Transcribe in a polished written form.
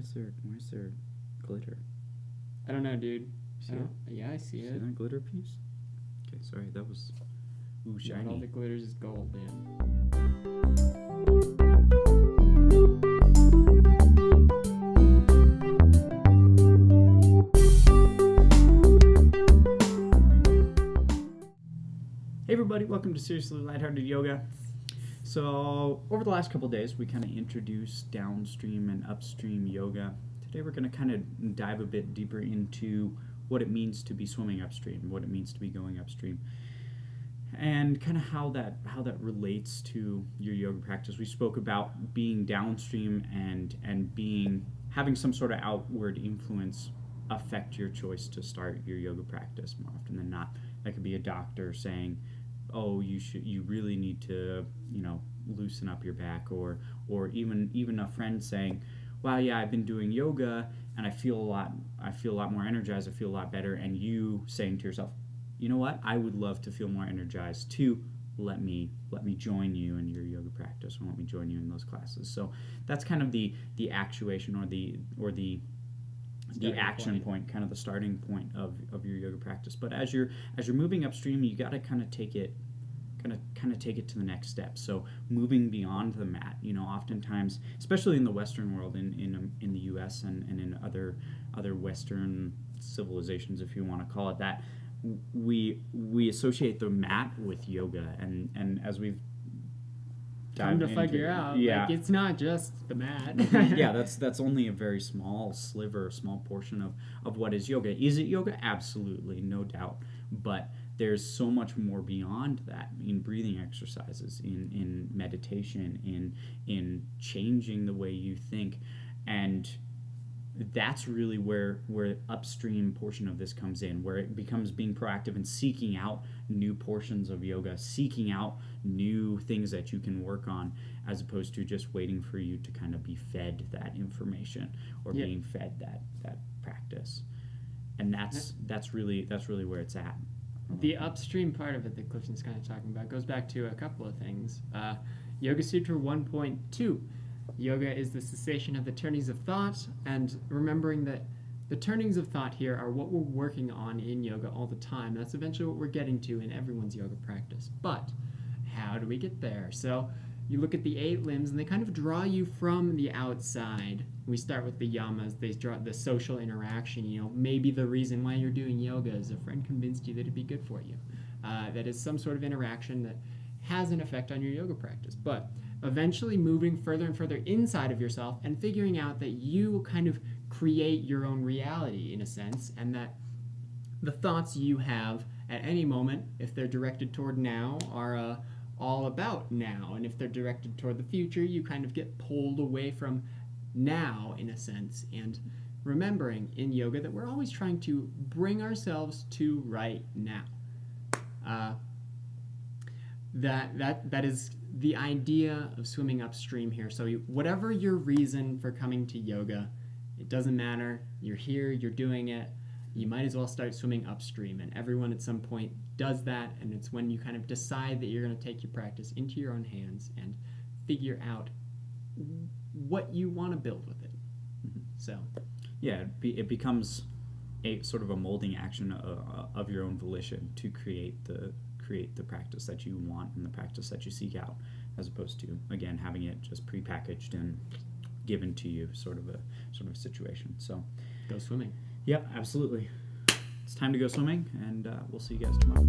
Why is there glitter? I don't know, dude. See it? Yeah, I see it. See that glitter piece? Okay, sorry, that was shiny. Not all the glitters is gold, man. Hey everybody, welcome to Seriously Lighthearted Yoga. So over the last couple of days, we kind of introduced downstream and upstream yoga. Today we're going to kind of dive a bit deeper into what it means to be swimming upstream, what it means to be going upstream, and kind of how that relates to your yoga practice. We spoke about being downstream and having some sort of outward influence affect your choice to start your yoga practice more often than not. That could be a doctor saying, "Oh, you really need to, loosen up your back," or even a friend saying, "Wow, yeah, I've been doing yoga and I feel a lot more energized, I feel a lot better," and you saying to yourself, "You know what? I would love to feel more energized too. Let me join you in your yoga practice, or let me join you in those classes." So that's kind of the actuation or the action point, kind of the starting point of your yoga practice. But as you're moving upstream, you got to kind of take it to the next step. So moving beyond the mat, oftentimes, especially in the Western world, in the U.S. and in other Western civilizations, if you want to call it that, we associate the mat with yoga, and as we've come to figure out, yeah, it's not just the mat. Yeah, that's only a very small portion of what is yoga. Is it yoga? Absolutely, no doubt. But there's so much more beyond that in breathing exercises, in meditation, in changing the way you think, and that's really where upstream portion of this comes in, where it becomes being proactive and seeking out new portions of yoga, seeking out new things that you can work on, as opposed to just waiting for you to kind of be fed that information or being fed that practice. And that's really where it's at. The upstream part of it that Clifton's kind of talking about goes back to a couple of things. Yoga Sutra 1.2. Yoga is the cessation of the turnings of thought, and remembering that the turnings of thought here are what we're working on in yoga all the time. That's eventually what we're getting to in everyone's yoga practice. But how do we get there? So you look at the 8 limbs, and they kind of draw you from the outside. We start with the yamas. They draw the social interaction. Maybe the reason why you're doing yoga is a friend convinced you that it'd be good for you. That is some sort of interaction that has an effect on your yoga practice. But eventually moving further and further inside of yourself and figuring out that you kind of create your own reality in a sense, and that the thoughts you have at any moment, if they're directed toward now, are all about now, and if they're directed toward the future, you kind of get pulled away from now in a sense. And remembering in yoga that we're always trying to bring ourselves to right now. That is the idea of swimming upstream here. So whatever your reason for coming to yoga, it doesn't matter. You're here, you're doing it. You might as well start swimming upstream. And everyone at some point does that, and it's when you kind of decide that you're going to take your practice into your own hands and figure out what you want to build with it. Mm-hmm. So, yeah, it becomes a sort of a molding action of your own volition to create the practice that you want and the practice that you seek out, as opposed to, again, having it just prepackaged and given to you, sort of a situation. So go swimming. Yep, absolutely. It's time to go swimming, and we'll see you guys tomorrow.